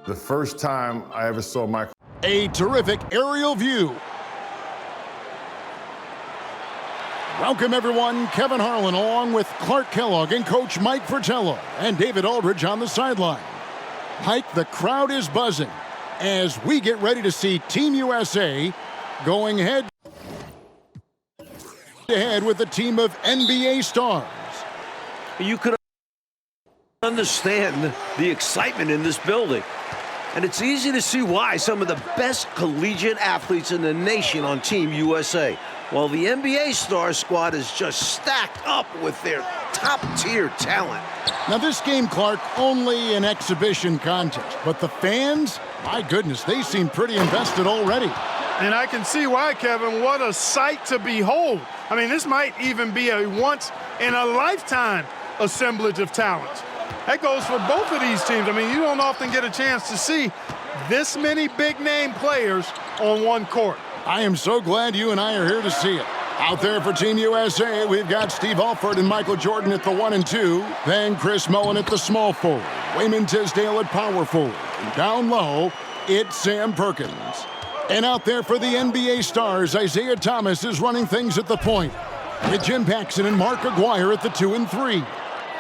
The first time I ever saw Michael. A terrific aerial view. Welcome, everyone. Kevin Harlan along with Clark Kellogg and Coach Mike Fratello and David Aldridge on the sideline. Mike, the crowd is buzzing as we get ready to see Team USA going head-to-head with a team of NBA stars. You could understand the excitement in this building. And it's easy to see why some of the best collegiate athletes in the nation on Team USA. While the NBA star squad is just stacked up with their top-tier talent. Now this game, Clark, only an exhibition contest, but the fans, my goodness, they seem pretty invested already. And I can see why, Kevin. What a sight to behold. I mean, this might even be a once-in-a-lifetime assemblage of talents. That goes for both of these teams. I mean, you don't often get a chance to see this many big-name players on one court. I am so glad you and I are here to see it. Out there for Team USA, we've got Steve Alford and Michael Jordan at the 1 and 2. Then Chris Mullin at the small forward. Wayman Tisdale at power forward. And down low, it's Sam Perkins. And out there for the NBA stars, Isaiah Thomas is running things at the point, with Jim Paxson and Mark Aguirre at the 2 and 3.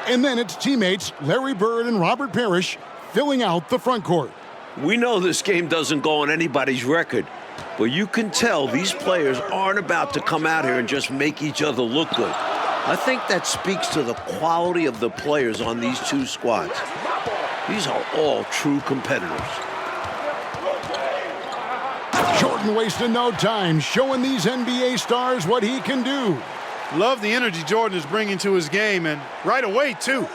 And then it's teammates Larry Bird and Robert Parrish filling out the front court. We know this game doesn't go on anybody's record, but you can tell these players aren't about to come out here and just make each other look good. I think that speaks to the quality of the players on these two squads. These are all true competitors. Jordan wasting no time, showing these NBA stars what he can do. Love the energy Jordan is bringing to his game, and right away, too.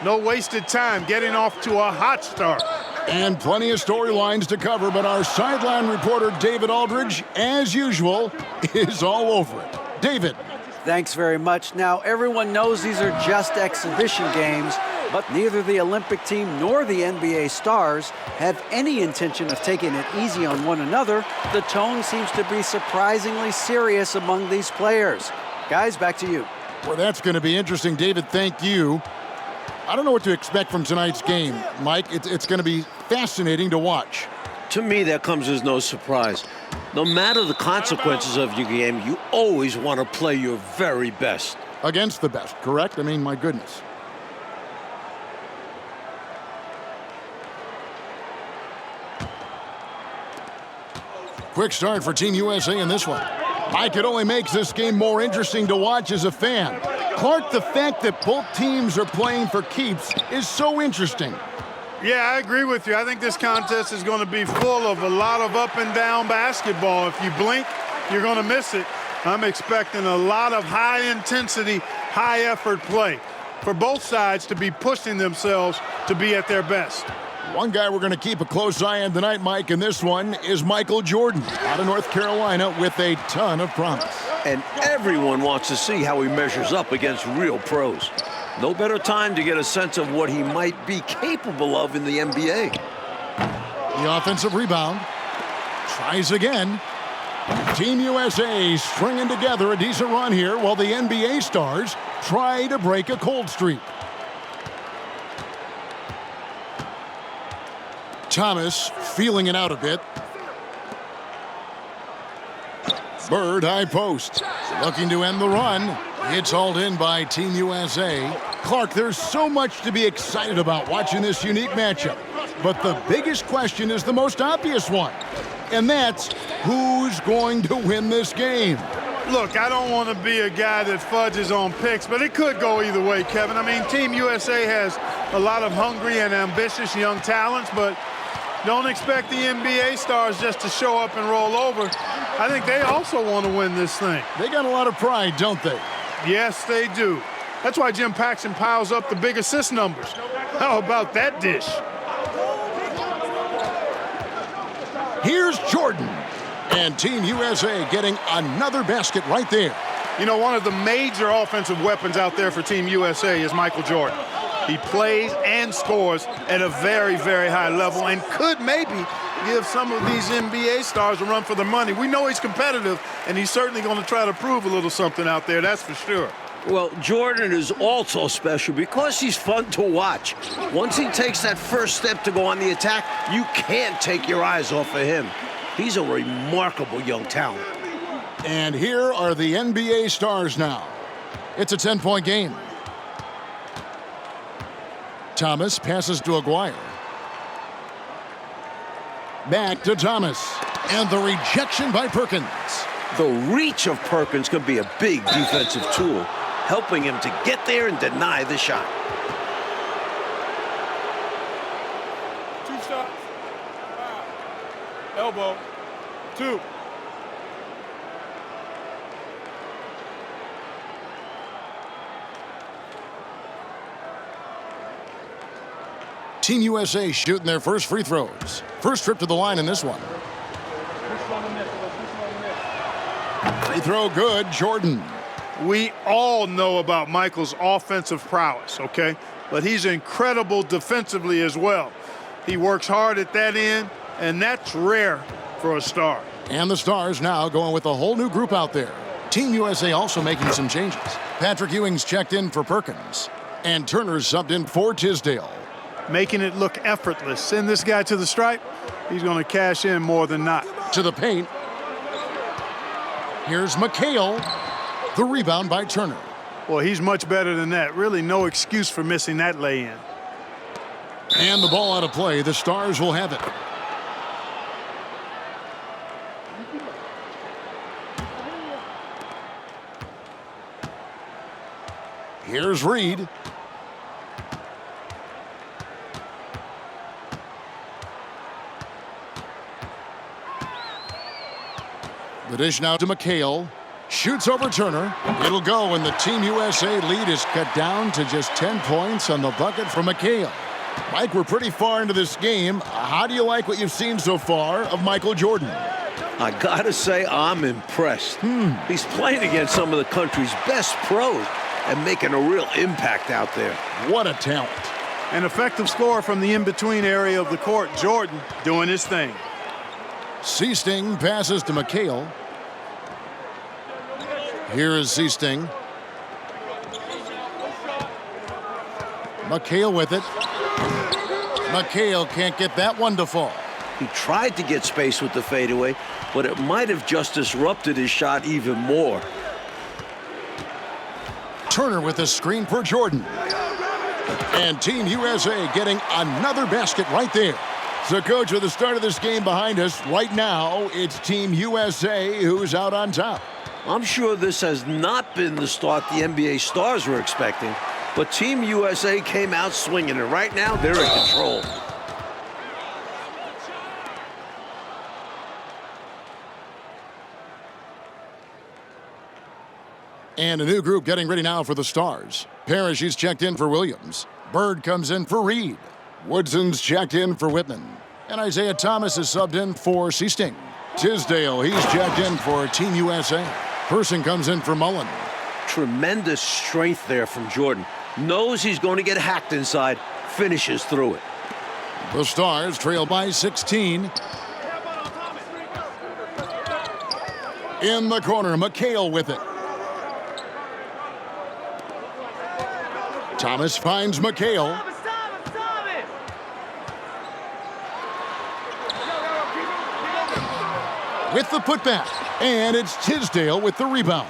No wasted time getting off to a hot start. And plenty of storylines to cover, but our sideline reporter, David Aldridge, as usual, is all over it. David. Thanks very much. Now, everyone knows these are just exhibition games, but neither the Olympic team nor the NBA stars have any intention of taking it easy on one another. The tone seems to be surprisingly serious among these players. Guys, back to you. Well, that's going to be interesting, David. Thank you. I don't know what to expect from tonight's game, Mike. It's going to be fascinating to watch. To me, that comes as no surprise. No matter the consequences of your game, you always want to play your very best. Against the best, correct? I mean, my goodness. Quick start for Team USA in this one. Mike, it only makes this game more interesting to watch as a fan. Clark, the fact that both teams are playing for keeps is so interesting. Yeah, I agree with you. I think this contest is going to be full of a lot of up and down basketball. If you blink, you're going to miss it. I'm expecting a lot of high-intensity, high-effort play for both sides to be pushing themselves to be at their best. One guy we're going to keep a close eye on tonight, Mike, and this one is Michael Jordan out of North Carolina with a ton of promise. And everyone wants to see how he measures up against real pros. No better time to get a sense of what he might be capable of in the NBA. The offensive rebound. Tries again. Team USA stringing together a decent run here while the NBA stars try to break a cold streak. Thomas feeling it out a bit. Bird high post. Looking to end the run. It's hauled in by Team USA. Clark, there's so much to be excited about watching this unique matchup. But the biggest question is the most obvious one. And that's who's going to win this game. Look, I don't want to be a guy that fudges on picks, but it could go either way, Kevin. I mean, Team USA has a lot of hungry and ambitious young talents, but don't expect the NBA stars just to show up and roll over. I think they also want to win this thing. They got a lot of pride, don't they? Yes, they do. That's why Jim Paxson piles up the big assist numbers. How about that dish? Here's Jordan. And Team USA getting another basket right there. You know, one of the major offensive weapons out there for Team USA is Michael Jordan. He plays and scores at a very, very high level and could maybe give some of these NBA stars a run for the money. We know he's competitive, and he's certainly going to try to prove a little something out there, that's for sure. Well, Jordan is also special because he's fun to watch. Once he takes that first step to go on the attack, you can't take your eyes off of him. He's a remarkable young talent. And here are the NBA stars now. It's a 10-point game. Thomas passes to Aguirre. Back to Thomas. And the rejection by Perkins. The reach of Perkins can be a big defensive tool, helping him to get there and deny the shot. 2 shots. Elbow. 2. Team USA shooting their first free throws. First trip to the line in this one. Free throw good, Jordan. We all know about Michael's offensive prowess, okay? But he's incredible defensively as well. He works hard at that end, and that's rare for a star. And the Stars now going with a whole new group out there. Team USA also making some changes. Patrick Ewing's checked in for Perkins. And Turner's subbed in for Tisdale. Making it look effortless. Send this guy to the stripe, he's going to cash in more than not. To the paint. Here's McHale. The rebound by Turner. Well, he's much better than that. Really no excuse for missing that lay-in. And the ball out of play. The Stars will have it. Here's Reed. The dish now to McHale. Shoots over Turner. It'll go, and the Team USA lead is cut down to just 10 points on the bucket from McHale. Mike, we're pretty far into this game. How do you like what you've seen so far of Michael Jordan? I gotta say, I'm impressed. He's playing against some of the country's best pros and making a real impact out there. What a talent. An effective scorer from the in-between area of the court. Jordan doing his thing. Seasting passes to McHale. Here is Seasting. McHale with it. McHale can't get that one to fall. He tried to get space with the fadeaway, but it might have just disrupted his shot even more. Turner with a screen for Jordan. And Team USA getting another basket right there. So, Coach, with the start of this game behind us, right now, it's Team USA who's out on top. I'm sure this has not been the start the NBA Stars were expecting, but Team USA came out swinging, and right now they're in control. And a new group getting ready now for the Stars. Parrish is checked in for Williams. Bird comes in for Reed. Woodson's checked in for Whitman. And Isaiah Thomas is subbed in for Seasting. Tisdale, he's checked in for Team USA. Person comes in for Mullen. Tremendous strength there from Jordan. Knows he's going to get hacked inside, finishes through it. The Stars trail by 16. In the corner, McHale with it. Thomas finds McHale. With the putback. And it's Tisdale with the rebound.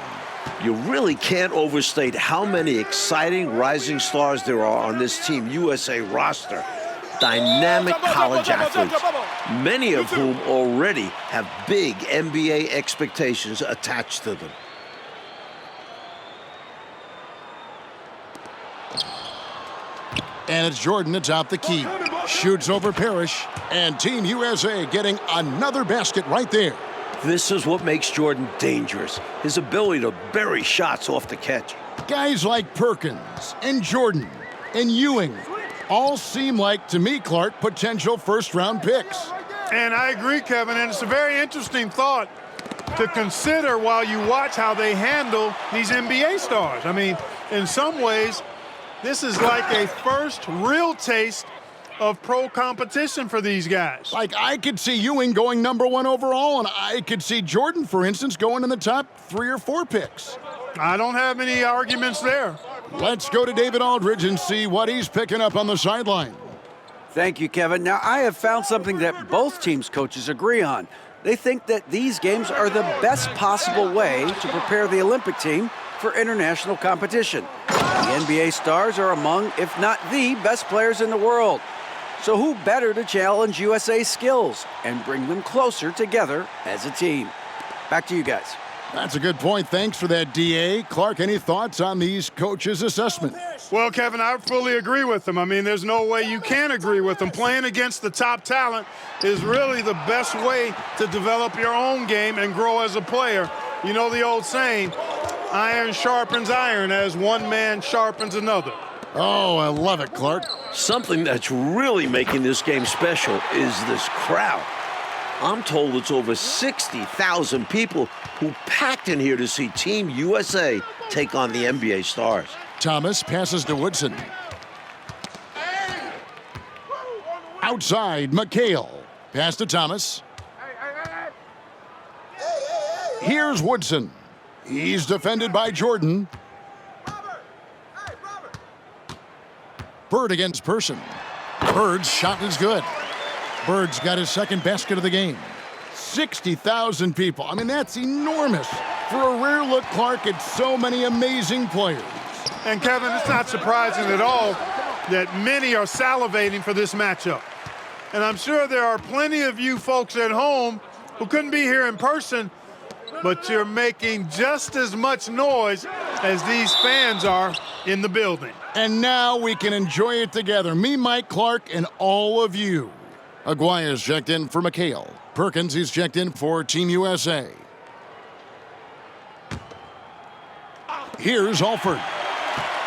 You really can't overstate how many exciting rising stars there are on this Team USA roster. Dynamic college athletes, many of whom already have big NBA expectations attached to them. And it's Jordan atop the key. Shoots over Parrish. And Team USA getting another basket right there. This is what makes Jordan dangerous. His ability to bury shots off the catch. Guys like Perkins and Jordan and Ewing all seem like, to me, Clark, potential first-round picks. And I agree, Kevin, and it's a very interesting thought to consider while you watch how they handle these NBA stars. I mean, in some ways, this is like a first real taste of pro competition for these guys. Like, I could see Ewing going #1 overall, and I could see Jordan, for instance, going in the top 3 or 4 picks. I don't have any arguments there. Let's go to David Aldridge and see what he's picking up on the sideline. Thank you, Kevin. Now, I have found something that both teams' coaches agree on. They think that these games are the best possible way to prepare the Olympic team for international competition. The NBA stars are among, if not the best players in the world. So who better to challenge USA's skills and bring them closer together as a team? Back to you guys. That's a good point. Thanks for that, D.A. Clark, any thoughts on these coaches' assessment? Well, Kevin, I fully agree with them. I mean, there's no way you can agree with them. Playing against the top talent is really the best way to develop your own game and grow as a player. You know the old saying, iron sharpens iron as one man sharpens another. Oh, I love it, Clark. Something that's really making this game special is this crowd. I'm told it's over 60,000 people who packed in here to see Team USA take on the NBA stars. Thomas passes to Woodson. Outside, McHale. Pass to Thomas. Here's Woodson. He's defended by Jordan. Bird against Person. Bird's shot is good. Bird's got his second basket of the game. 60,000 people. I mean, that's enormous. For a rare look, Clark, at so many amazing players. And, Kevin, it's not surprising at all that many are salivating for this matchup. And I'm sure there are plenty of you folks at home who couldn't be here in person, but you're making just as much noise as these fans are in the building. And now we can enjoy it together. Me, Mike Clark, and all of you. Aguaya's checked in for McHale. Perkins, he's checked in for Team USA. Here's Alford.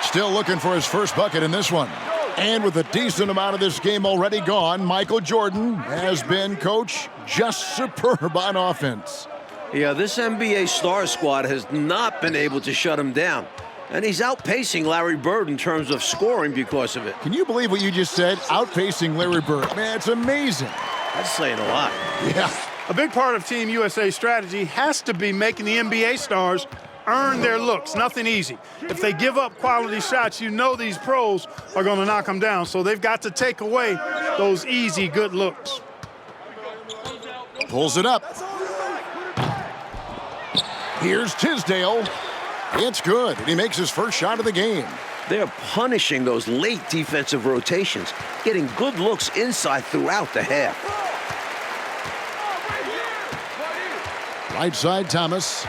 Still looking for his first bucket in this one. And with a decent amount of this game already gone, Michael Jordan has been, coach, just superb on offense. Yeah, this NBA star squad has not been able to shut him down. And he's outpacing Larry Bird in terms of scoring because of it. Can you believe what you just said? Outpacing Larry Bird. Man, it's amazing. That's saying a lot. Yeah. A big part of Team USA's strategy has to be making the NBA stars earn their looks. Nothing easy. If they give up quality shots, you know these pros are going to knock them down. So they've got to take away those easy, good looks. Pulls it up. Here's Tisdale. It's good, and he makes his first shot of the game. They're punishing those late defensive rotations, getting good looks inside throughout the half. Right side, Thomas.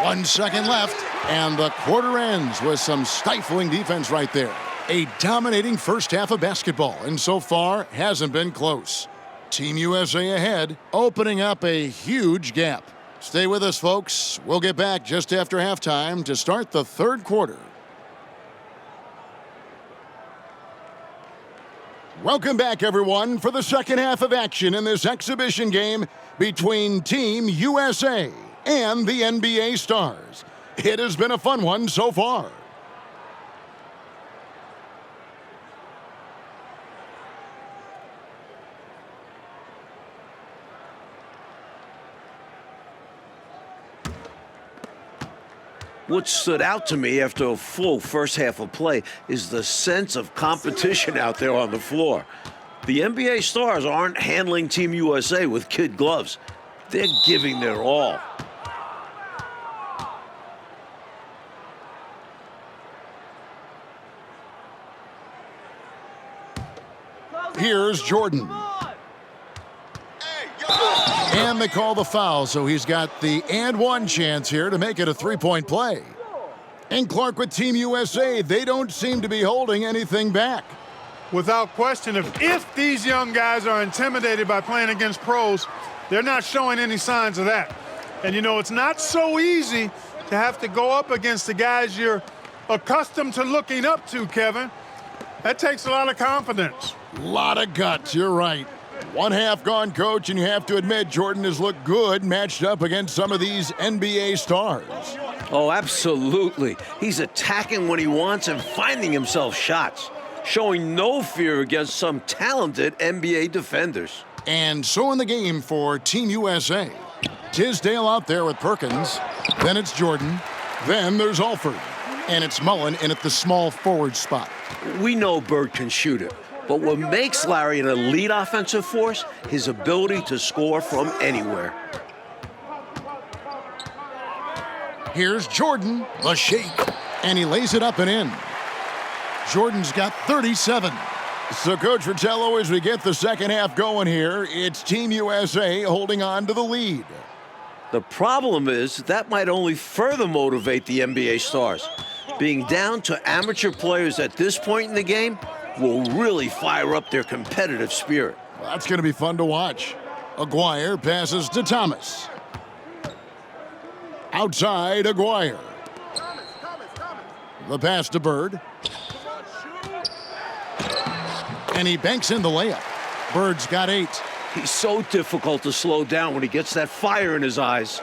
1 second left, and the quarter ends with some stifling defense right there. A dominating first half of basketball, and so far hasn't been close. Team USA ahead, opening up a huge gap. Stay with us, folks. We'll get back just after halftime to start the third quarter. Welcome back, everyone, for the second half of action in this exhibition game between Team USA and the NBA stars. It has been a fun one so far. What stood out to me after a full first half of play is the sense of competition out there on the floor. The NBA stars aren't handling Team USA with kid gloves. They're giving their all. Here's Jordan. And they call the foul, so he's got the and one chance here to make it a three-point play. And Clark with Team USA, they don't seem to be holding anything back. Without question, if these young guys are intimidated by playing against pros, they're not showing any signs of that. And, you know, it's not so easy to have to go up against the guys you're accustomed to looking up to, Kevin. That takes a lot of confidence. A lot of guts, you're right. One half gone, coach, and you have to admit Jordan has looked good matched up against some of these NBA stars. Oh, absolutely. He's attacking when he wants and finding himself shots, showing no fear against some talented NBA defenders. And so in the game for Team USA. Tisdale out there with Perkins. Then it's Jordan. Then there's Alford. And it's Mullen in at the small forward spot. We know Bird can shoot it, but what makes Larry an elite offensive force, his ability to score from anywhere. Here's Jordan, the shake, and he lays it up and in. Jordan's got 37. So, Coach Fratello, as we get the second half going here, it's Team USA holding on to the lead. The problem is that might only further motivate the NBA stars. Being down to amateur players at this point in the game will really fire up their competitive spirit. Well, that's going to be fun to watch. Aguirre passes to Thomas. Outside, Aguirre. The pass to Bird. And he banks in the layup. Bird's got 8. He's so difficult to slow down when he gets that fire in his eyes.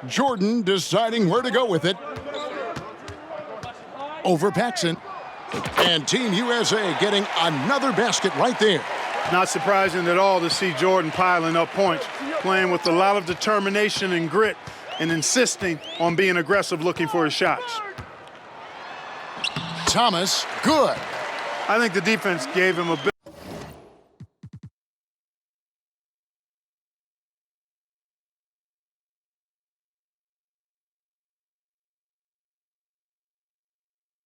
Jordan deciding where to go with it. Over Paxson. And Team USA getting another basket right there. Not surprising at all to see Jordan piling up points, playing with a lot of determination and grit and insisting on being aggressive looking for his shots. Thomas, good. I think the defense gave him a bit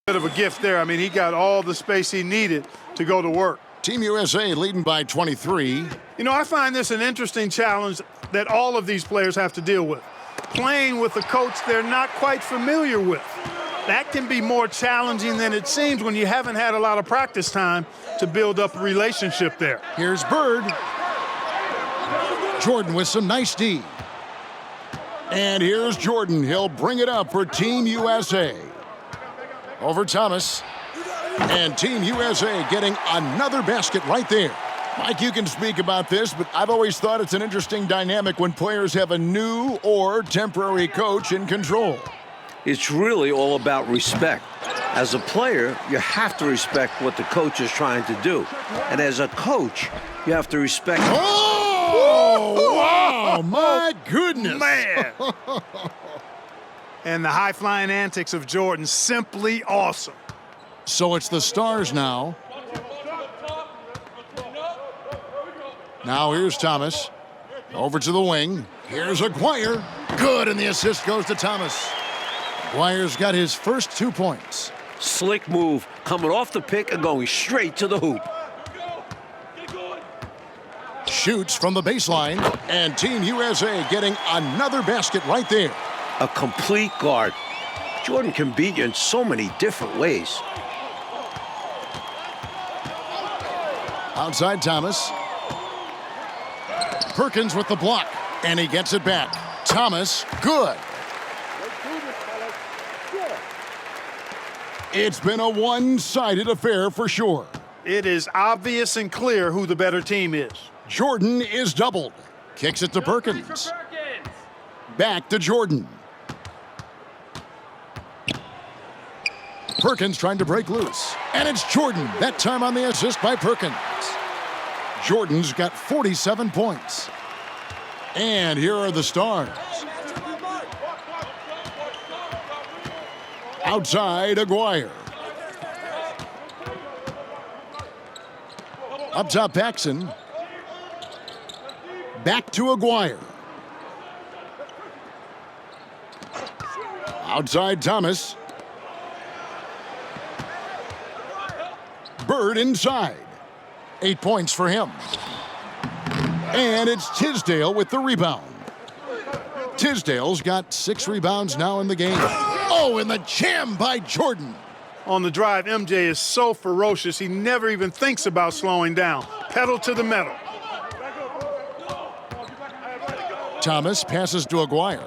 of a gift there. I mean, he got all the space he needed to go to work. Team USA leading by 23. You know, I find this an interesting challenge that all of these players have to deal with. Playing with a coach they're not quite familiar with. That can be more challenging than it seems when you haven't had a lot of practice time to build up a relationship there. Here's Bird. Jordan with some nice D. And here's Jordan. He'll bring it up for Team USA. Over Thomas. And Team USA getting another basket right there. Mike, you can speak about this, but I've always thought it's an interesting dynamic when players have a new or temporary coach in control. It's really all about respect. As a player, you have to respect what the coach is trying to do. And as a coach, you have to respect... Oh! Wow! My goodness! Man! And the high-flying antics of Jordan, simply awesome. So it's the Stars now. Now here's Thomas. Over to the wing. Here's Aguirre. Good, and the assist goes to Thomas. Aguirre's got his first 2 points. Slick move, coming off the pick and going straight to the hoop. Shoots from the baseline, and Team USA getting another basket right there. A complete guard. Jordan can beat you in so many different ways. Outside Thomas. Perkins with the block, and he gets it back. Thomas, good. It's been a one-sided affair for sure. It is obvious and clear who the better team is. Jordan is doubled. Kicks it to Perkins. Back to Jordan. Perkins trying to break loose. And it's Jordan, that time on the assist by Perkins. Jordan's got 47 points. And here are the Stars. Outside, Aguirre. Up top, Paxson. Back to Aguirre. Outside, Thomas. Bird inside. 8 points for him. And it's Tisdale with the rebound. Tisdale's got 6 rebounds now in the game. Oh, and the jam by Jordan. On the drive, MJ is so ferocious, he never even thinks about slowing down. Pedal to the metal. Thomas passes to Aguirre.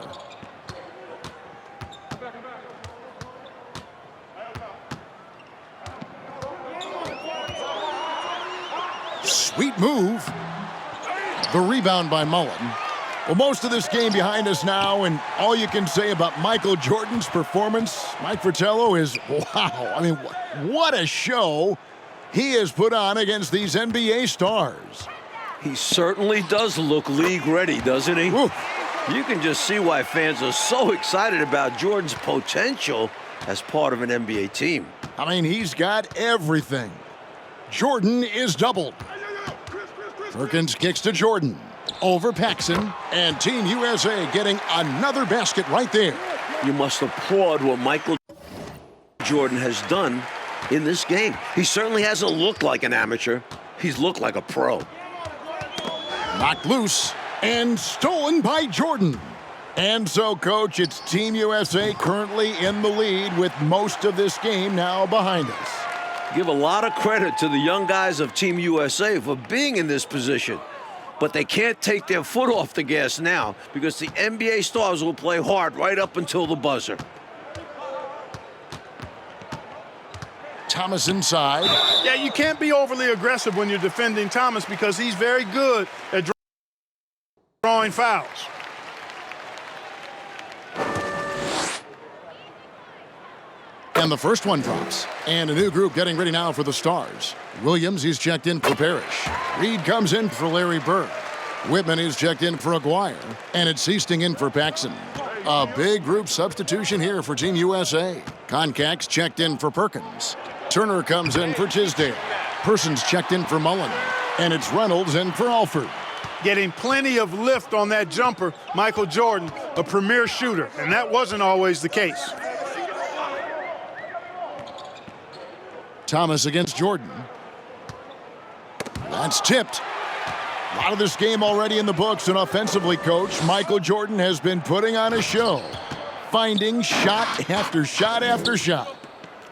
Sweet move. The rebound by Mullen. Well, most of this game behind us now, and all you can say about Michael Jordan's performance, Mike Fratello, is wow. I mean, what a show he has put on against these NBA stars. He certainly does look league ready, doesn't he? Ooh. You can just see why fans are so excited about Jordan's potential as part of an NBA team. I mean, he's got everything. Jordan is doubled. Perkins kicks to Jordan. Over Paxson, and Team USA getting another basket right there. You must applaud what Michael Jordan has done in this game. He certainly hasn't looked like an amateur. He's looked like a pro. Knocked loose and stolen by Jordan. And so, Coach, it's Team USA currently in the lead with most of this game now behind us. Give a lot of credit to the young guys of Team USA for being in this position. But they can't take their foot off the gas now because the NBA stars will play hard right up until the buzzer. Thomas inside. Yeah, you can't be overly aggressive when you're defending Thomas because he's very good at drawing fouls. And the first one drops. And a new group getting ready now for the Stars. Williams, he's checked in for Parrish. Reed comes in for Larry Bird. Whitman is checked in for Aguirre. And it's Seasting in for Paxson. A big group substitution here for Team USA. Concax checked in for Perkins. Turner comes in for Tisdale. Persons checked in for Mullen. And it's Reynolds in for Alford. Getting plenty of lift on that jumper, Michael Jordan, a premier shooter, and that wasn't always the case. Thomas against Jordan. That's tipped. A lot of this game already in the books, and offensively, Coach, Michael Jordan has been putting on a show, finding shot after shot after shot.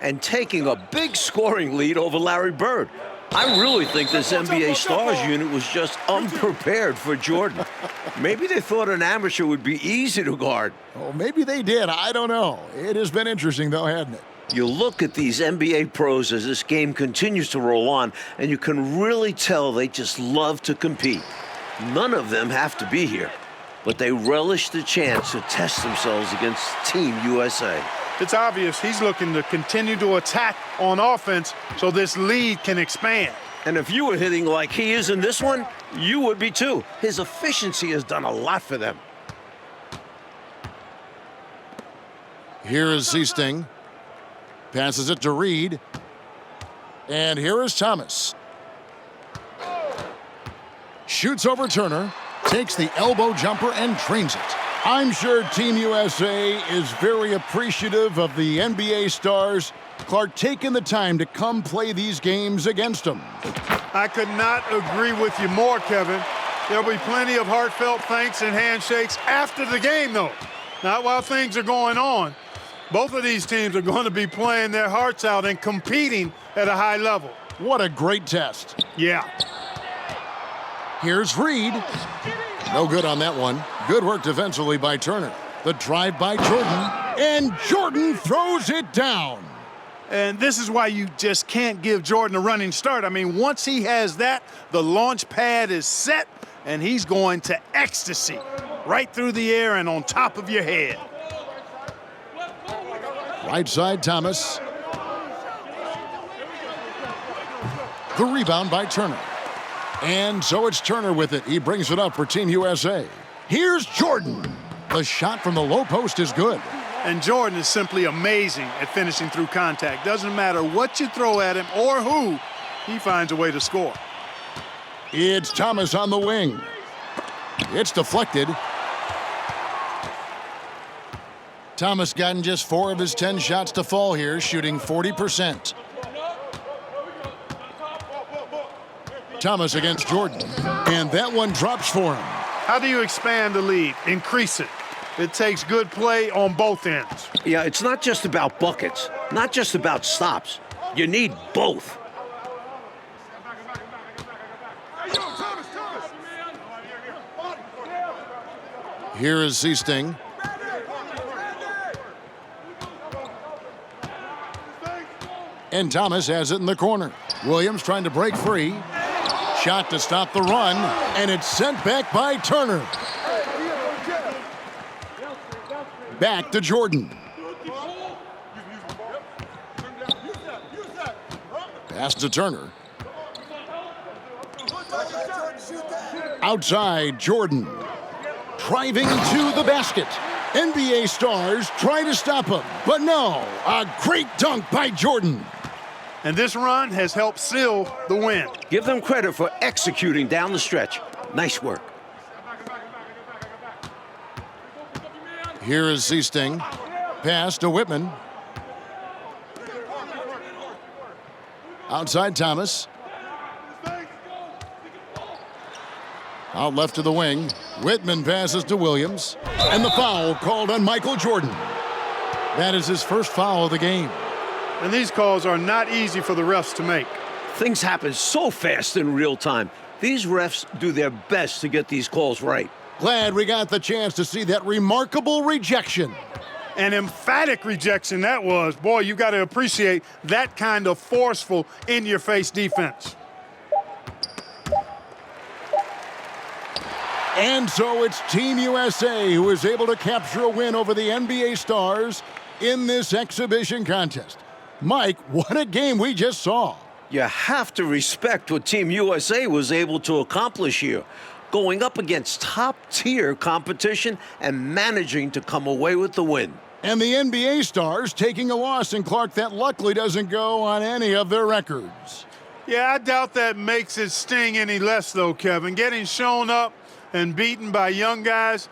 And taking a big scoring lead over Larry Bird. I really think this NBA Stars unit was just unprepared for Jordan. Maybe they thought an amateur would be easy to guard. Oh, maybe they did. I don't know. It has been interesting, though, hasn't it? You look at these NBA pros as this game continues to roll on, and you can really tell they just love to compete. None of them have to be here, but they relish the chance to test themselves against Team USA. It's obvious he's looking to continue to attack on offense so this lead can expand. And if you were hitting like he is in this one, you would be too. His efficiency has done a lot for them. Here is Seasting. Passes it to Reed. And here is Thomas. Shoots over Turner. Takes the elbow jumper and drains it. I'm sure Team USA is very appreciative of the NBA stars, Clark, taking the time to come play these games against them. I could not agree with you more, Kevin. There'll be plenty of heartfelt thanks and handshakes after the game, though. Not while things are going on. Both of these teams are going to be playing their hearts out and competing at a high level. What a great test. Yeah. Here's Reed. No good on that one. Good work defensively by Turner. The drive by Jordan. And Jordan throws it down. And this is why you just can't give Jordan a running start. I mean, once he has that, the launch pad is set, and he's going to ecstasy right through the air and on top of your head. Right side, Thomas. The rebound by Turner. And so it's Turner with it. He brings it up for Team USA. Here's Jordan. The shot from the low post is good. And Jordan is simply amazing at finishing through contact. Doesn't matter what you throw at him or who, he finds a way to score. It's Thomas on the wing. It's deflected. Thomas gotten just 4 of his 10 shots to fall here, shooting 40%. Thomas against Jordan. And that one drops for him. How do you expand the lead? Increase it. It takes good play on both ends. Yeah, it's not just about buckets, not just about stops. You need both. Here is Seasting. And Thomas has it in the corner. Williams trying to break free. Shot to stop the run, and it's sent back by Turner. Back to Jordan. Pass to Turner. Outside, Jordan. Driving to the basket. NBA stars try to stop him, but no. A great dunk by Jordan. And this run has helped seal the win. Give them credit for executing down the stretch. Nice work. Here is Seasting. Pass to Whitman. Outside Thomas. Out left to the wing. Whitman passes to Williams. And the foul called on Michael Jordan. That is his first foul of the game. And these calls are not easy for the refs to make. Things happen so fast in real time. These refs do their best to get these calls right. Glad we got the chance to see that remarkable rejection. An emphatic rejection that was. Boy, you got to appreciate that kind of forceful, in-your-face defense. And so it's Team USA who is able to capture a win over the NBA stars in this exhibition contest. Mike, what a game we just saw. You have to respect what Team USA was able to accomplish here, going up against top-tier competition and managing to come away with the win. And the NBA stars taking a loss in Clark that luckily doesn't go on any of their records. Yeah, I doubt that makes it sting any less, though, Kevin. Getting shown up and beaten by young guys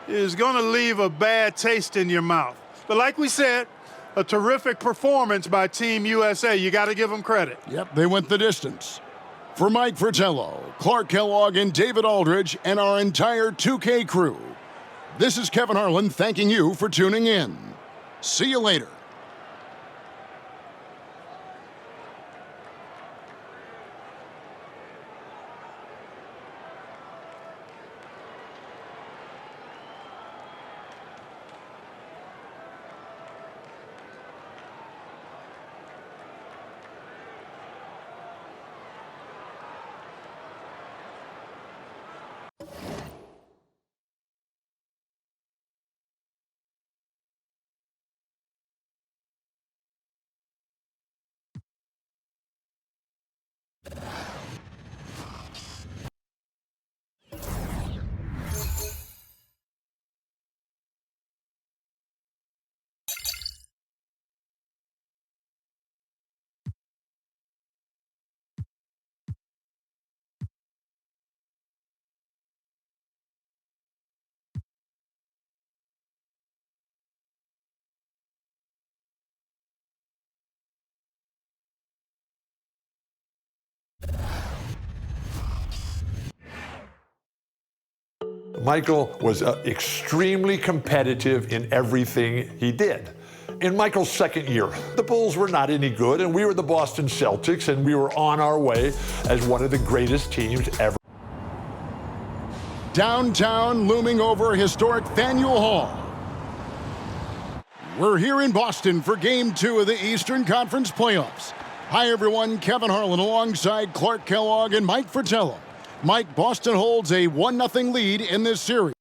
is going to leave a bad taste in your mouth. But like we said, a terrific performance by Team USA. You got to give them credit. Yep, they went the distance. For Mike Fratello, Clark Kellogg, and David Aldridge, and our entire 2K crew, this is Kevin Harlan thanking you for tuning in. See you later. Michael was extremely competitive in everything he did. In Michael's second year, the Bulls were not any good, and we were the Boston Celtics, and we were on our way as one of the greatest teams ever. Downtown, looming over historic Faneuil Hall. We're here in Boston for Game 2 of the Eastern Conference Playoffs. Hi, everyone. Kevin Harlan alongside Clark Kellogg and Mike Fratello. Mike, Boston holds a 1-0 lead in this series.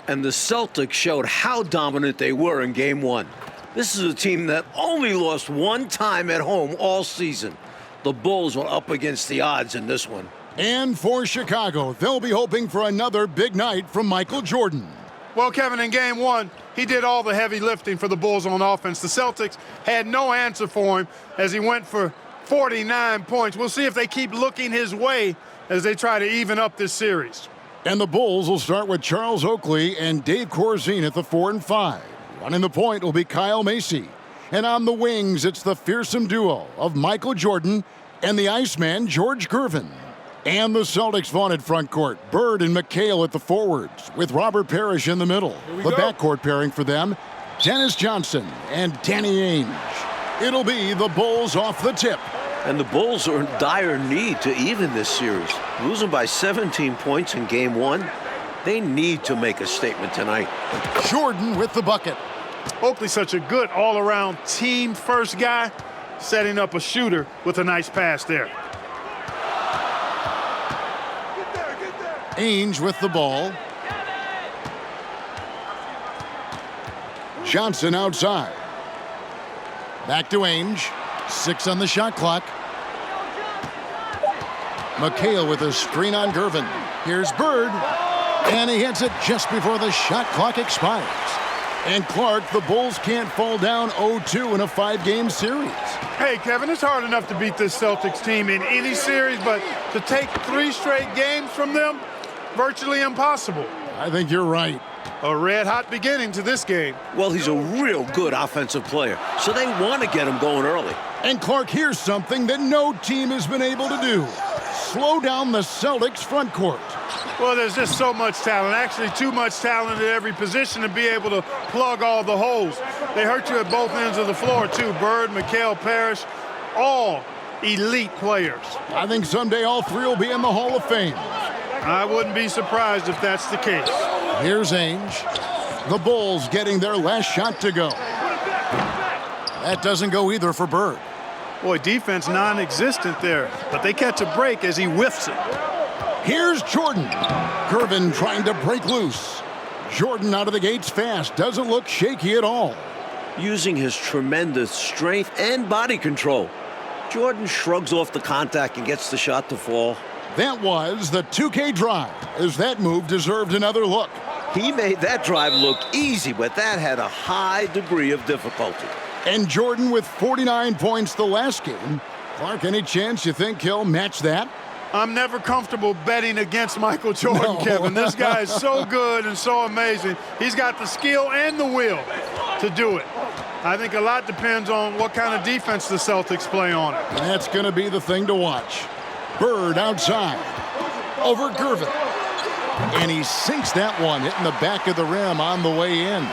And the Celtics showed how dominant they were in Game 1. This is a team that only lost one time at home all season. The Bulls were up against the odds in this one. And for Chicago, they'll be hoping for another big night from Michael Jordan. Well, Kevin, in Game 1, he did all the heavy lifting for the Bulls on offense. The Celtics had no answer for him as he went for 49 points. We'll see if they keep looking his way as they try to even up this series. And the Bulls will start with Charles Oakley and Dave Corzine at the 4 and 5. Running the point will be Kyle Macy. And on the wings, it's the fearsome duo of Michael Jordan and the Iceman, George Gervin. And the Celtics' vaunted front court, Bird and McHale at the forwards, with Robert Parrish in the middle. The backcourt pairing for them, Dennis Johnson and Danny Ainge. It'll be the Bulls off the tip. And the Bulls are in dire need to even this series. Losing by 17 points in Game 1, they need to make a statement tonight. Jordan with the bucket. Oakley's such a good all-around team-first guy, setting up a shooter with a nice pass there. Ainge with the ball. Johnson outside. Back to Ainge. 6 on the shot clock. McHale with a screen on Gervin. Here's Bird. And he hits it just before the shot clock expires. And Clark, the Bulls can't fall down 0-2 in a 5-game series. Hey, Kevin, it's hard enough to beat this Celtics team in any series, but to take 3 straight games from them, virtually impossible. I think you're right. A red-hot beginning to this game. Well, he's a real good offensive player, so they want to get him going early. And Clark, here's something that no team has been able to do. Slow down the Celtics front court. Well, there's just so much talent, actually too much talent at every position to be able to plug all the holes. They hurt you at both ends of the floor, too. Bird, McHale, Parrish, all elite players. I think someday all 3 will be in the Hall of Fame. I wouldn't be surprised if that's the case. Here's Ainge. The Bulls getting their last shot to go. That doesn't go either for Bird. Boy, defense non-existent there, but they catch a break as he whiffs it. Here's Jordan. Gervin trying to break loose. Jordan out of the gates fast. Doesn't look shaky at all. Using his tremendous strength and body control, Jordan shrugs off the contact and gets the shot to fall. That was the 2K drive, as that move deserved another look. He made that drive look easy, but that had a high degree of difficulty. And Jordan with 49 points the last game. Clark, any chance you think he'll match that? I'm never comfortable betting against Michael Jordan, Kevin. This guy is so good and so amazing. He's got the skill and the will to do it. I think a lot depends on what kind of defense the Celtics play on it. That's going to be the thing to watch. Bird outside. Over Gervin. And he sinks that one, hitting the back of the rim on the way in.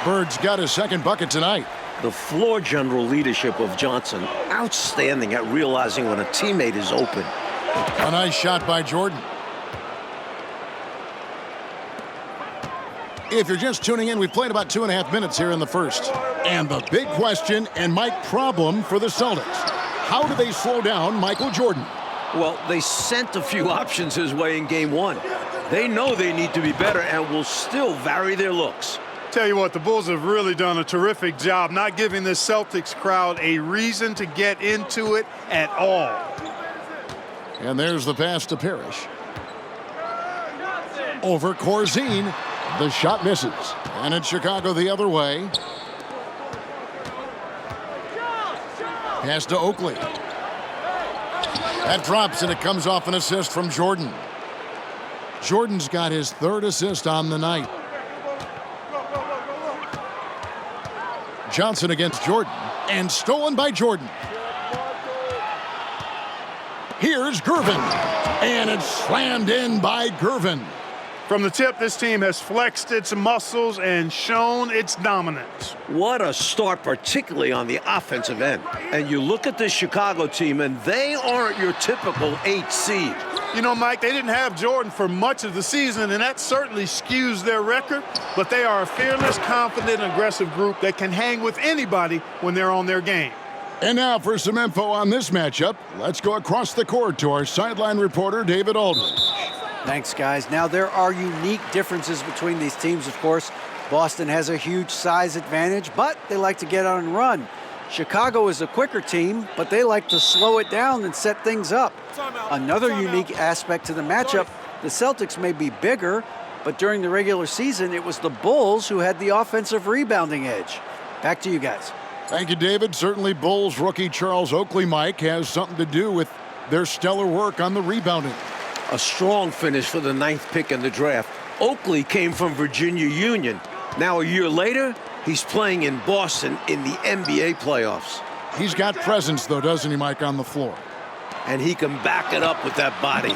Bird's got his second bucket tonight. The floor general leadership of Johnson, outstanding at realizing when a teammate is open. A nice shot by Jordan. If you're just tuning in, we've played about 2.5 minutes here in the first. And the big question and Mike problem for the Celtics. How do they slow down Michael Jordan? Well, they sent a few options his way in game 1. They know they need to be better and will still vary their looks. Tell you what, the Bulls have really done a terrific job not giving this Celtics crowd a reason to get into it at all. And there's the pass to Parrish. Over Corzine. The shot misses. And it's Chicago the other way. Pass to Oakley. That drops, and it comes off an assist from Jordan. Jordan's got his 3rd assist on the night. Johnson against Jordan, and stolen by Jordan. Here's Gervin, and it's slammed in by Gervin. From the tip, this team has flexed its muscles and shown its dominance. What a start, particularly on the offensive end. And you look at this Chicago team, and they aren't your typical 8 seed. You know, Mike, they didn't have Jordan for much of the season, and that certainly skews their record. But they are a fearless, confident, aggressive group that can hang with anybody when they're on their game. And now for some info on this matchup, let's go across the court to our sideline reporter, David Aldridge. Thanks, guys. Now, there are unique differences between these teams, of course. Boston has a huge size advantage, but they like to get out and run. Chicago is a quicker team, but they like to slow it down and set things up. Another unique aspect to the matchup, the Celtics may be bigger, but during the regular season, it was the Bulls who had the offensive rebounding edge. Back to you guys. Thank you, David. Certainly Bulls rookie Charles Oakley, Mike, has something to do with their stellar work on the rebounding. A strong finish for the 9th pick in the draft. Oakley came from Virginia Union. Now, a year later, he's playing in Boston in the NBA playoffs. He's got presence, though, doesn't he, Mike, on the floor? And he can back it up with that body.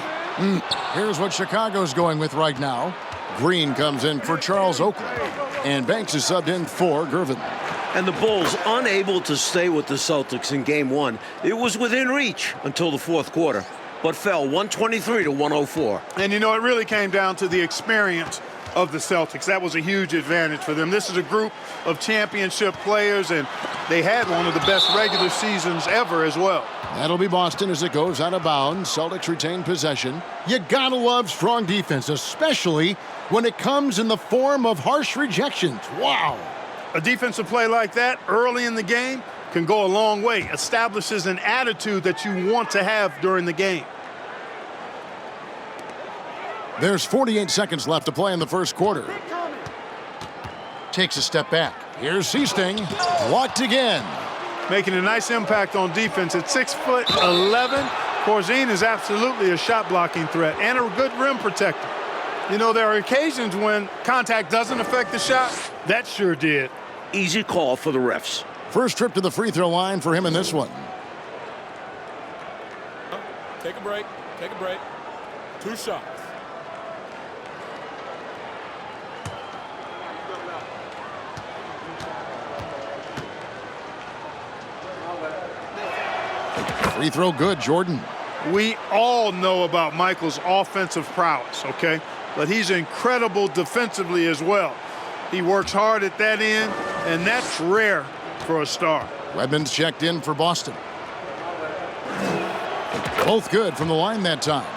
Here's what Chicago's going with right now. Green comes in for Charles Oakley. And Banks is subbed in for Gervin. And the Bulls unable to stay with the Celtics in game 1. It was within reach until the 4th quarter, but fell 123 to 104. And, you know, it really came down to the experience of the Celtics. That was a huge advantage for them. This is a group of championship players, and they had one of the best regular seasons ever as well. That'll be Boston as it goes out of bounds. Celtics retain possession. You gotta love strong defense, especially when it comes in the form of harsh rejections. Wow. A defensive play like that early in the game can go a long way. Establishes an attitude that you want to have during the game. There's 48 seconds left to play in the first quarter. Takes a step back. Here's Seasting. Blocked again. Making a nice impact on defense at 6'11". Corzine is absolutely a shot blocking threat and a good rim protector. You know, there are occasions when contact doesn't affect the shot. That sure did. Easy call for the refs. First trip to the free throw line for him in this one. Take a break. Take a break. 2 shots. Free throw good, Jordan. We all know about Michael's offensive prowess, okay? But he's incredible defensively as well. He works hard at that end, and that's rare for a star. Redmond's checked in for Boston. Both good from the line that time.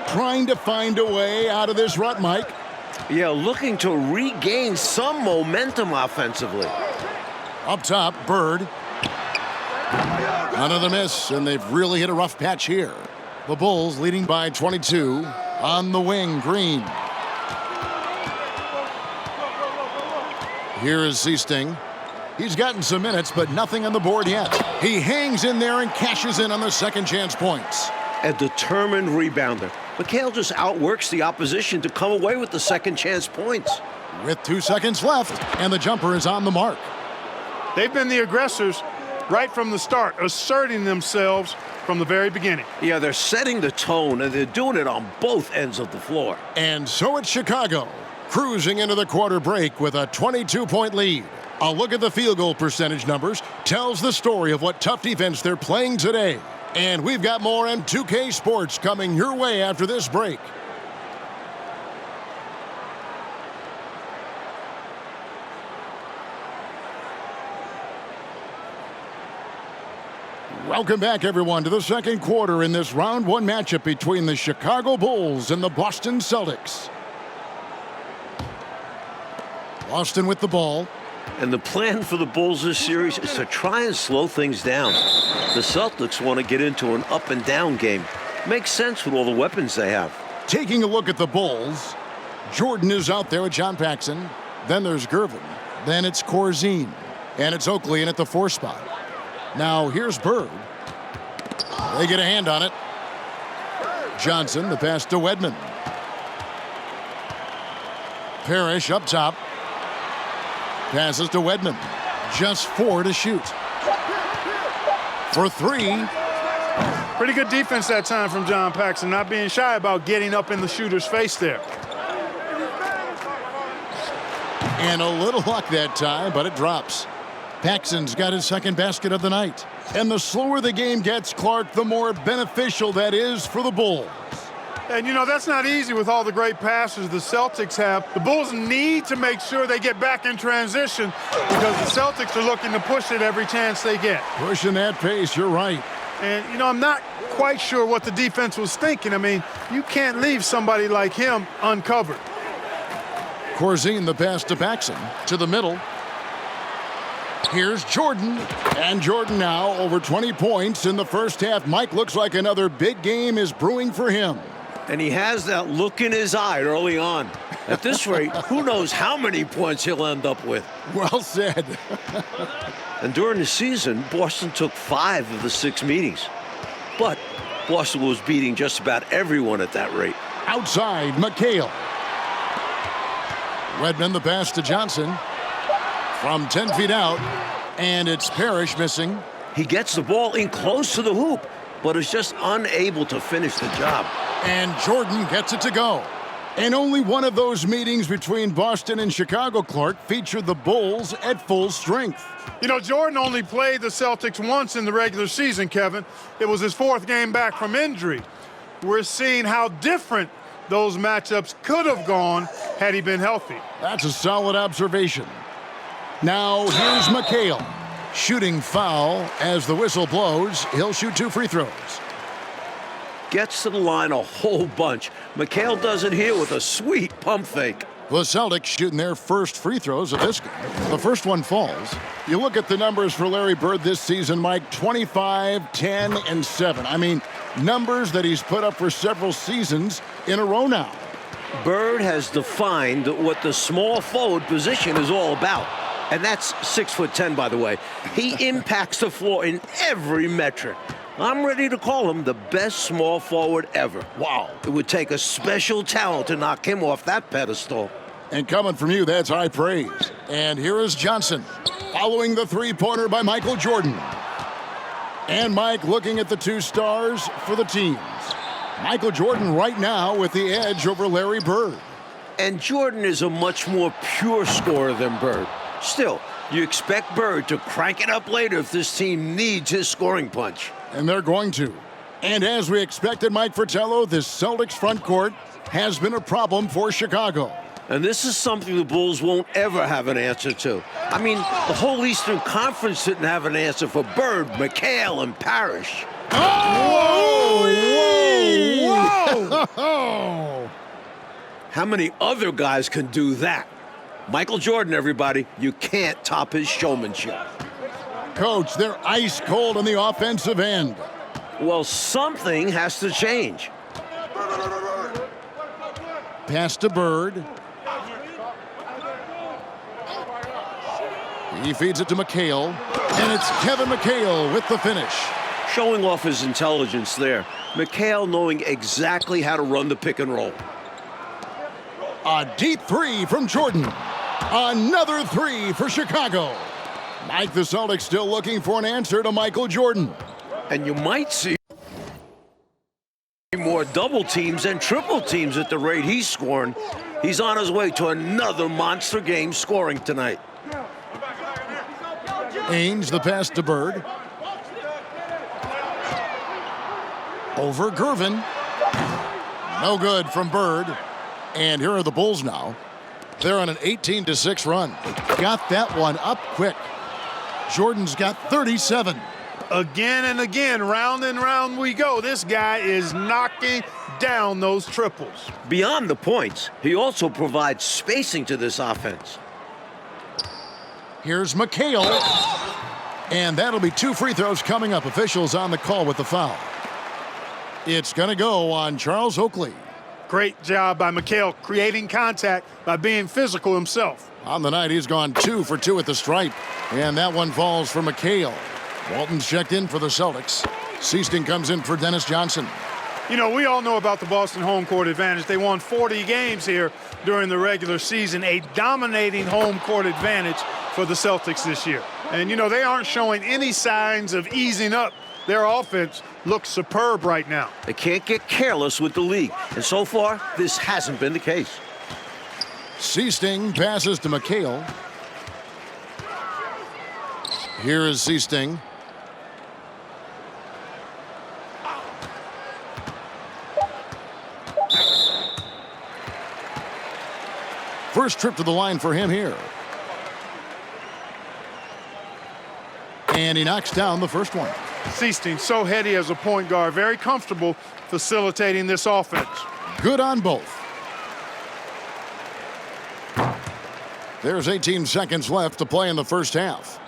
Trying to find a way out of this rut, Mike. Yeah, looking to regain some momentum offensively. Up top, Bird. Another miss, and they've really hit a rough patch here. The Bulls leading by 22. On the wing, Green. Here is Seasting. He's gotten some minutes, but nothing on the board yet. He hangs in there and cashes in on the second chance points. A determined rebounder. McHale just outworks the opposition to come away with the second chance points. With 2 seconds left, and the jumper is on the mark. They've been the aggressors right from the start, asserting themselves from the very beginning. Yeah, they're setting the tone, and they're doing it on both ends of the floor. And so it's Chicago, cruising into the quarter break with a 22-point lead. A look at the field goal percentage numbers tells the story of what tough defense they're playing today. And we've got more M2K Sports coming your way after this break. Welcome back, everyone, to the second quarter in this round one matchup between the Chicago Bulls and the Boston Celtics. Boston with the ball. And the plan for the Bulls this series is to try and slow things down. The Celtics want to get into an up and down game. Makes sense with all the weapons they have. Taking a look at the Bulls, Jordan is out there with John Paxson. Then there's Gervin. Then it's Corzine. And it's Oakley in at the 4 spot. Now here's Bird. They get a hand on it. Johnson, the pass to Wedman. Parrish up top. Passes to Wedman. Just 4 to shoot. For 3. Pretty good defense that time from John Paxson, not being shy about getting up in the shooter's face there. And a little luck that time, but it drops. Paxson's got his second basket of the night. And the slower the game gets, Clark, the more beneficial that is for the Bulls. And, you know, that's not easy with all the great passes the Celtics have. The Bulls need to make sure they get back in transition because the Celtics are looking to push it every chance they get. Pushing that pace, you're right. And, you know, I'm not quite sure what the defense was thinking. I mean, you can't leave somebody like him uncovered. Corzine, the pass to Paxson, to the middle. Here's Jordan. And Jordan now over 20 points in the first half. Mike, looks like another big game is brewing for him. And he has that look in his eye early on. At this rate, who knows how many points he'll end up with. Well said. And during the season, Boston took 5 of the 6 meetings. But Boston was beating just about everyone at that rate. Outside, McHale. Redmond, the pass to Johnson. From 10 feet out. And it's Parrish missing. He gets the ball in close to the hoop, but is just unable to finish the job. And Jordan gets it to go. And only one of those meetings between Boston and Chicago, Clark, featured the Bulls at full strength. You know, Jordan only played the Celtics once in the regular season, Kevin. It was his 4th game back from injury. We're seeing how different those matchups could have gone had he been healthy. That's a solid observation. Now here's McHale. Shooting foul as the whistle blows. He'll shoot 2 free throws. Gets to the line a whole bunch. McHale does it here with a sweet pump fake. The Celtics shooting their first free throws of this game. The first one falls. You look at the numbers for Larry Bird this season, Mike, 25, 10, and 7. I mean, numbers that he's put up for several seasons in a row now. Bird has defined what the small forward position is all about. And that's 6'10", by the way. He impacts the floor in every metric. I'm ready to call him the best small forward ever. Wow. It would take a special talent to knock him off that pedestal. And coming from you, that's high praise. And here is Johnson, following the three-pointer by Michael Jordan. And Mike looking at the two stars for the teams. Michael Jordan right now with the edge over Larry Bird. And Jordan is a much more pure scorer than Bird. Still, you expect Bird to crank it up later if this team needs his scoring punch. And they're going to. And as we expected, Mike Fratello, this Celtics front court has been a problem for Chicago. And this is something the Bulls won't ever have an answer to. I mean, the whole Eastern Conference didn't have an answer for Bird, McHale, and Parrish. Oh! Whoa! Whoa! How many other guys can do that? Michael Jordan, everybody. You can't top his showmanship. Coach, they're ice cold on the offensive end. Well, something has to change. Pass to Bird. He feeds it to McHale, and it's Kevin McHale with the finish. Showing off his intelligence there. McHale knowing exactly how to run the pick and roll. A deep three from Jordan. Another three for Chicago. Mike, the Celtics still looking for an answer to Michael Jordan. And you might see more double teams and triple teams at the rate he's scoring. He's on his way to another monster game scoring tonight. Ainge, the pass to Bird. Over Gervin. No good from Bird. And here are the Bulls now. They're on an 18-6 run. Got that one up quick. Jordan's got 37. Again and again, round and round we go. This guy is knocking down those triples. Beyond the points, he also provides spacing to this offense. Here's McHale. And that'll be two free throws coming up. Officials on the call with the foul. It's going to go on Charles Oakley. Great job by McHale creating contact by being physical himself. On the night, he's gone 2 for 2 at the stripe. And that one falls for McHale. Walton's checked in for the Celtics. Seaston comes in for Dennis Johnson. You know, we all know about the Boston home court advantage. They won 40 games here during the regular season, a dominating home court advantage for the Celtics this year. And, you know, they aren't showing any signs of easing up. Their offense looks superb right now. They can't get careless with the league. And so far, this hasn't been the case. Seasting passes to McHale. Here is Seasting. First trip to the line for him here. And he knocks down the first one. Seasting so heady as a point guard, very comfortable facilitating this offense. Good on both. There's 18 seconds left to play in the first half.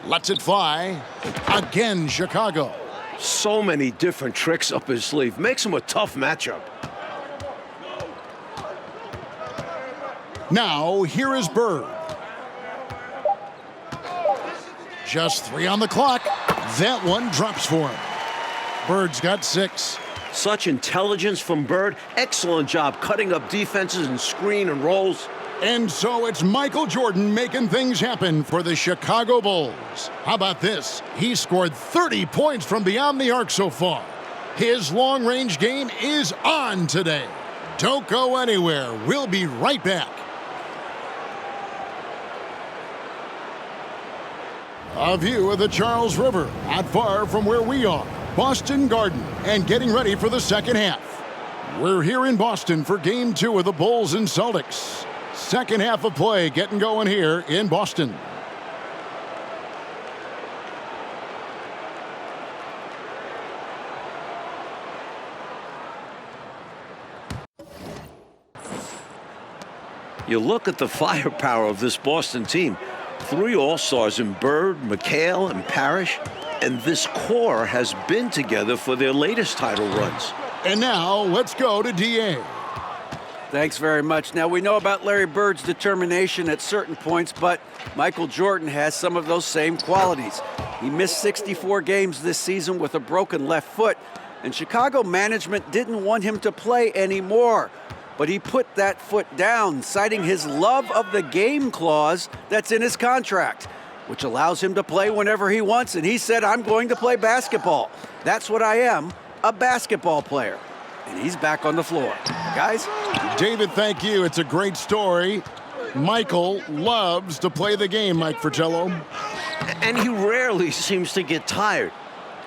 Lets it fly. Again, Chicago. So many different tricks up his sleeve. Makes him a tough matchup. Now, here is Bird. Just 3 on the clock. That one drops for him. Bird's got 6. Such intelligence from Bird. Excellent job cutting up defenses and screen and rolls. And so it's Michael Jordan making things happen for the Chicago Bulls. How about this? He scored 30 points from beyond the arc so far. His long-range game is on today. Don't go anywhere. We'll be right back. A view of the Charles River, not far from where we are, Boston Garden, and getting ready for the second half. We're here in Boston for Game 2 of the Bulls and Celtics. Second half of play getting going here in Boston. You look at the firepower of this Boston team. 3 All-Stars in Bird, McHale, and Parrish. And this core has been together for their latest title runs. And now, let's go to DA. Thanks very much. Now, we know about Larry Bird's determination at certain points, but Michael Jordan has some of those same qualities. He missed 64 games this season with a broken left foot, and Chicago management didn't want him to play anymore. But he put that foot down, citing his love of the game clause that's in his contract, which allows him to play whenever he wants. And he said, I'm going to play basketball. That's what I am, a basketball player. And he's back on the floor. Guys? David, thank you. It's a great story. Michael loves to play the game, Mike Fratello. And he rarely seems to get tired.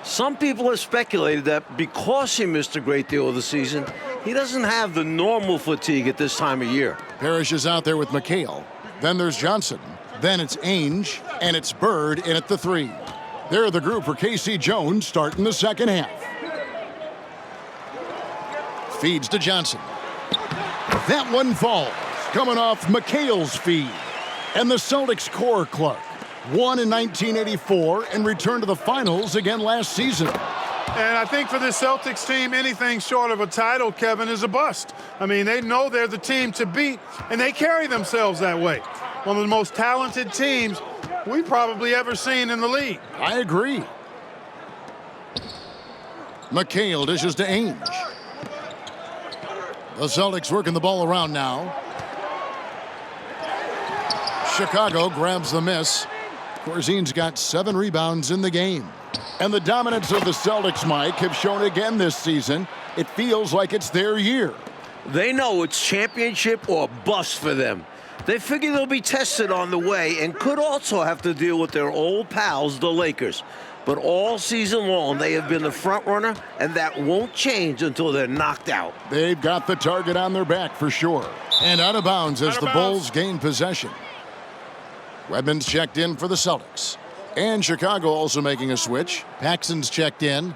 Some people have speculated that because he missed a great deal of the season, he doesn't have the normal fatigue at this time of year. Parrish is out there with McHale. Then there's Johnson. Then it's Ainge, and it's Bird in at the 3. They're the group for K.C. Jones starting the second half. Feeds to Johnson. That one falls, coming off McHale's feed. And the Celtics core, Clark, won in 1984 and returned to the finals again last season. And I think for this Celtics team, anything short of a title, Kevin, is a bust. I mean, they know they're the team to beat, and they carry themselves that way. One of the most talented teams we've probably ever seen in the league. I agree. McHale dishes to Ainge. The Celtics working the ball around now. Chicago grabs the miss. Corzine's got 7 rebounds in the game. And the dominance of the Celtics, Mike, have shown again this season. It feels like it's their year. They know it's championship or bust for them. They figure they'll be tested on the way and could also have to deal with their old pals, the Lakers. But all season long, they have been the front runner, and that won't change until they're knocked out. They've got the target on their back for sure. And out of bounds as the Bulls gain possession. Redmond's checked in for the Celtics. And Chicago also making a switch. Paxson's checked in.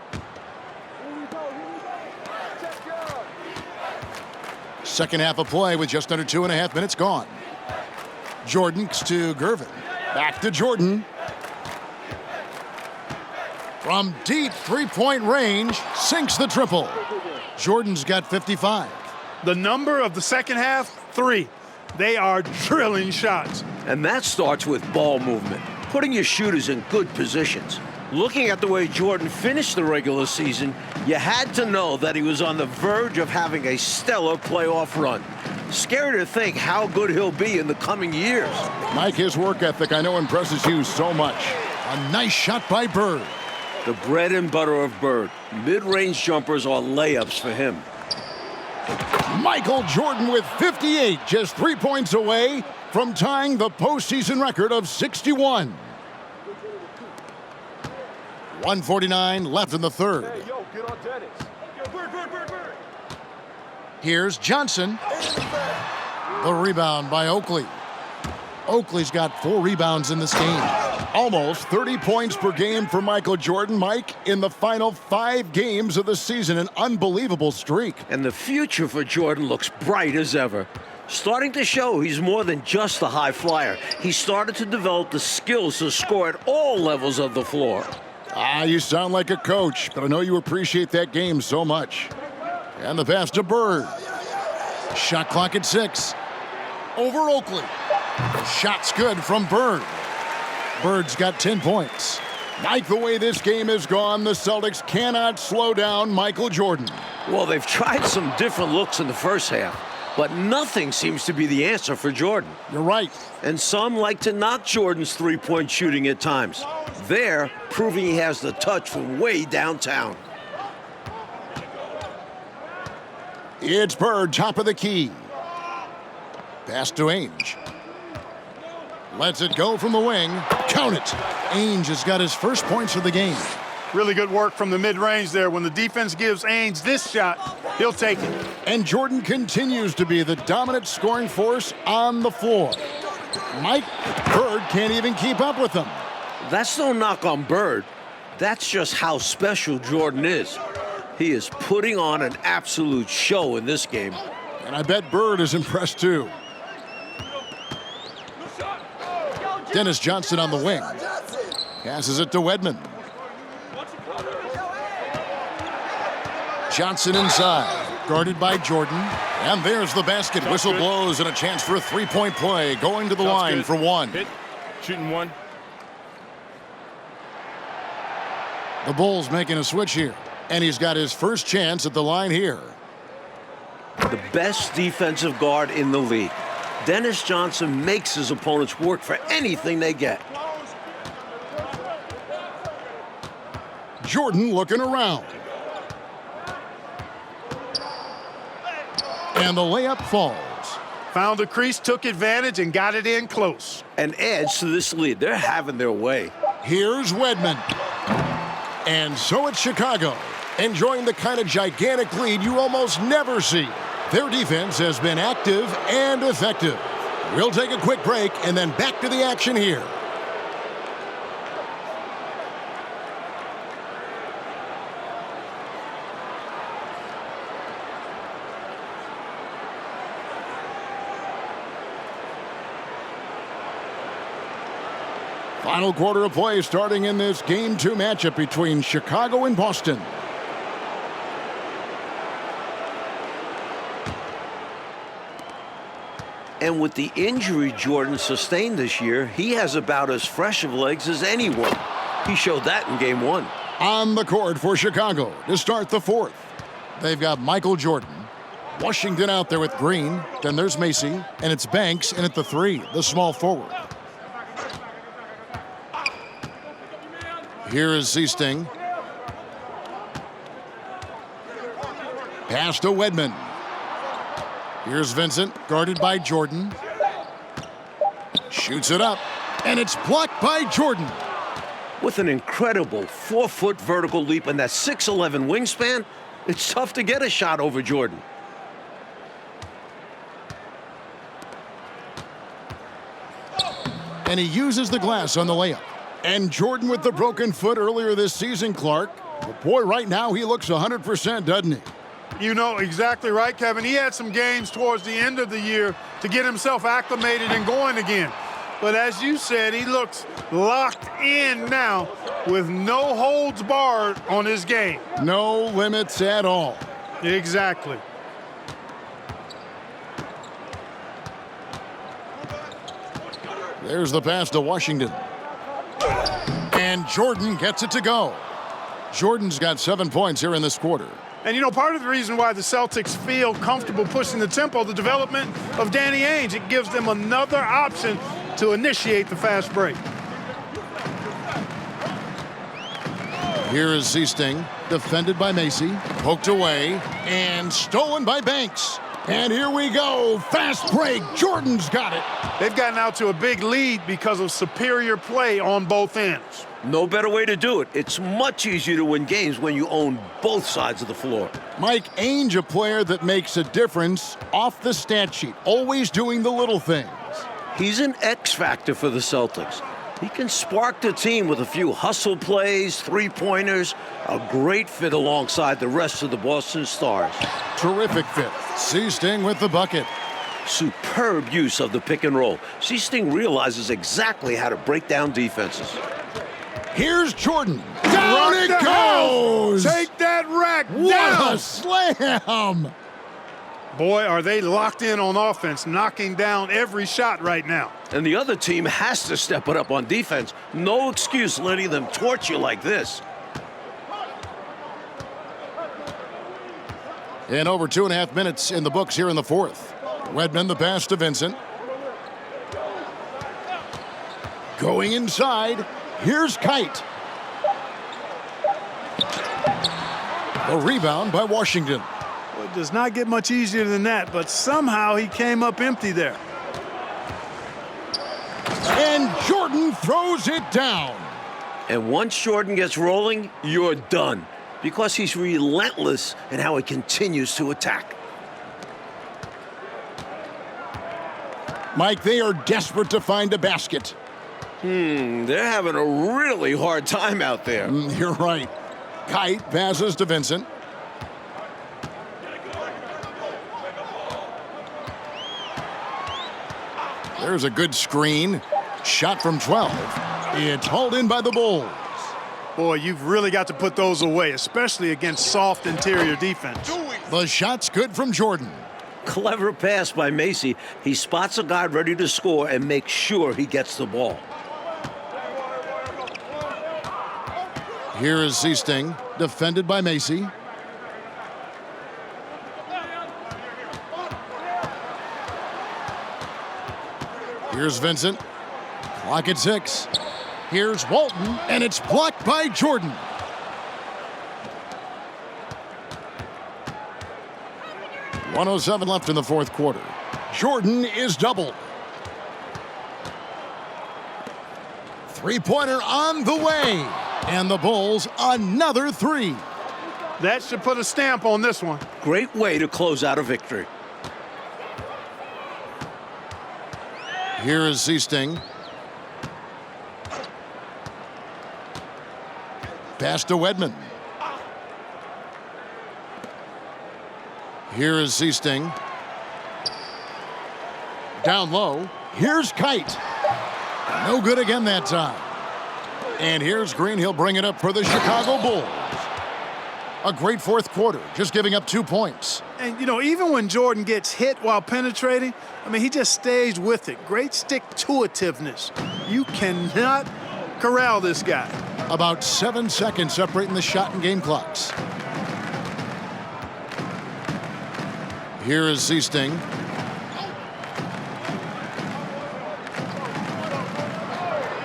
Second half of play with just under 2.5 minutes gone. Jordan to Gervin. Back to Jordan. From deep three-point range, sinks the triple. Jordan's got 55. The number of the second half, 3. They are drilling shots. And that starts with ball movement, putting your shooters in good positions. Looking at the way Jordan finished the regular season, you had to know that he was on the verge of having a stellar playoff run. Scary to think how good he'll be in the coming years. Mike, his work ethic I know impresses you so much. A nice shot by Bird. The bread and butter of Bird. Mid-range jumpers are layups for him. Michael Jordan with 58, just 3 points away from tying the postseason record of 61. 1:49 left in the third. Here's Johnson. The rebound by Oakley. Oakley's got 4 rebounds in this game. Almost 30 points per game for Michael Jordan, Mike, in the final 5 games of the season. An unbelievable streak. And the future for Jordan looks bright as ever. Starting to show he's more than just a high flyer. He started to develop the skills to score at all levels of the floor. You sound like a coach, but I know you appreciate that game so much. And the pass to Bird. Shot clock at 6. Over Oakley. Shot's good from Bird. Bird's got 10 points. Mike, the way this game has gone, the Celtics cannot slow down Michael Jordan. Well, they've tried some different looks in the first half, but nothing seems to be the answer for Jordan. You're right. And some like to knock Jordan's three-point shooting at times. They're proving he has the touch from way downtown. It's Bird, top of the key. Pass to Ainge. Lets it go from the wing. Count it. Ainge has got his first points of the game. Really good work from the mid-range there. When the defense gives Ainge this shot, he'll take it. And Jordan continues to be the dominant scoring force on the floor. Mike, Bird can't even keep up with him. That's no knock on Bird. That's just how special Jordan is. He is putting on an absolute show in this game. And I bet Bird is impressed too. Dennis Johnson on the wing. Passes it to Wedman. Johnson inside, guarded by Jordan. And there's the basket. Whistle blows and a chance for a three-point play. Going to the line for one. Hit. Shooting one. The Bulls making a switch here. And he's got his first chance at the line here. The best defensive guard in the league. Dennis Johnson makes his opponents work for anything they get. Jordan looking around. And the layup falls. Found the crease, took advantage, and got it in close. And adds to this lead. They're having their way. Here's Wedman. And so it's Chicago, enjoying the kind of gigantic lead you almost never see. Their defense has been active and effective. We'll take a quick break and then back to the action here. Final quarter of play starting in this Game 2 matchup between Chicago and Boston. And with the injury Jordan sustained this year, he has about as fresh of legs as anyone. He showed that in Game 1. On the court for Chicago to start the fourth. They've got Michael Jordan. Washington out there with Green. Then there's Macy. And it's Banks in at the 3, the small forward. Here is Seasting. Pass to Wedman. Here's Vincent, guarded by Jordan. Shoots it up, and it's blocked by Jordan. With an incredible 4-foot vertical leap and that 6'11" wingspan, it's tough to get a shot over Jordan. And he uses the glass on the layup. And Jordan with the broken foot earlier this season, Clark. But boy, right now he looks 100%, doesn't he? You know exactly right, Kevin. He had some games towards the end of the year to get himself acclimated and going again. But as you said, he looks locked in now with no holds barred on his game. No limits at all. Exactly. There's the pass to Washington. And Jordan gets it to go. Jordan's got 7 points here in this quarter. And, you know, part of the reason why the Celtics feel comfortable pushing the tempo, the development of Danny Ainge, it gives them another option to initiate the fast break. Here is Seasting, defended by Macy, poked away, and stolen by Banks. And here we go, fast break, Jordan's got it. They've gotten out to a big lead because of superior play on both ends. No better way to do it. It's much easier to win games when you own both sides of the floor. Mike Ainge, a player that makes a difference off the stat sheet, always doing the little things. He's an X factor for the Celtics. He can spark the team with a few hustle plays, three-pointers, a great fit alongside the rest of the Boston Stars. Terrific fit. Seasting with the bucket. Superb use of the pick and roll. Seasting realizes exactly how to break down defenses. Here's Jordan. Down it goes! Take that rack What down! a slam! Boy, are they locked in on offense, knocking down every shot right now. And the other team has to step it up on defense. No excuse letting them torch you like this. And over 2.5 minutes in the books here in the fourth. Wedman the pass to Vincent. Going inside, here's Kite. A rebound by Washington. Well, it does not get much easier than that, but somehow he came up empty there. And Jordan throws it down. And once Jordan gets rolling, you're done. Because he's relentless in how he continues to attack. Mike, they are desperate to find a basket. They're having a really hard time out there. You're right. Kite passes to Vincent. There's a good screen. Shot from 12. It's hauled in by the Bulls. Boy, you've really got to put those away, especially against soft interior defense. The shot's good from Jordan. Clever pass by Macy. He spots a guy ready to score and makes sure he gets the ball. Here is Seasting, defended by Macy. Here's Vincent. Clock at 6. Here's Walton, and it's blocked by Jordan. .107 left in the fourth quarter. Jordan is doubled. Three-pointer on the way. And the Bulls, another 3. That should put a stamp on this one. Great way to close out a victory. Here is Seasting. Pass to Wedman. Here is Seasting. Down low. Here's Kite. No good again that time. And here's Green. He'll bring it up for the Chicago Bulls. A great fourth quarter, just giving up 2 points. And, you know, even when Jordan gets hit while penetrating, I mean, he just stays with it. Great stick-to-itiveness. You cannot corral this guy. About 7 seconds separating the shot and game clocks. Here is Seasting.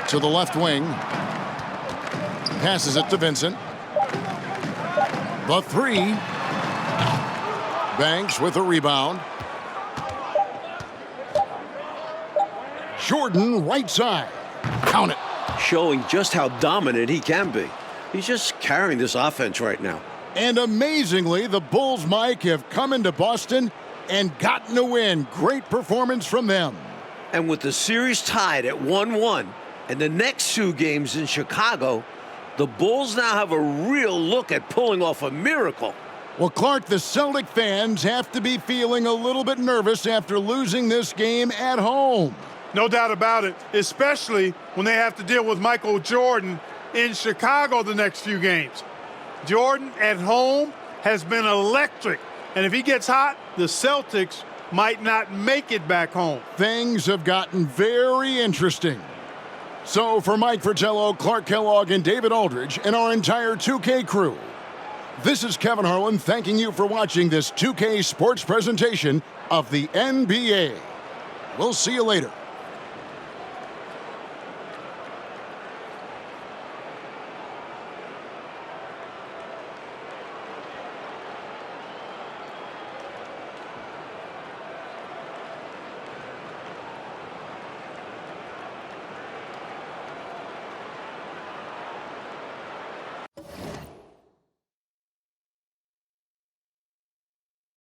To the left wing. Passes it to Vincent. The 3. Banks with a rebound. Jordan right side. Count it. Showing just how dominant he can be. He's just carrying this offense right now. And amazingly, the Bulls, Mike, have come into Boston and gotten a win. Great performance from them. And with the series tied at 1-1 and the next 2 games in Chicago, the Bulls now have a real look at pulling off a miracle. Well, Clark, the Celtic fans have to be feeling a little bit nervous after losing this game at home. No doubt about it, especially when they have to deal with Michael Jordan in Chicago the next few games. Jordan at home has been electric, and if he gets hot, the Celtics might not make it back home. Things have gotten very interesting. So for Mike Fratello, Clark Kellogg, and David Aldridge, and our entire 2K crew, this is Kevin Harlan thanking you for watching this 2K sports presentation of the NBA. We'll see you later.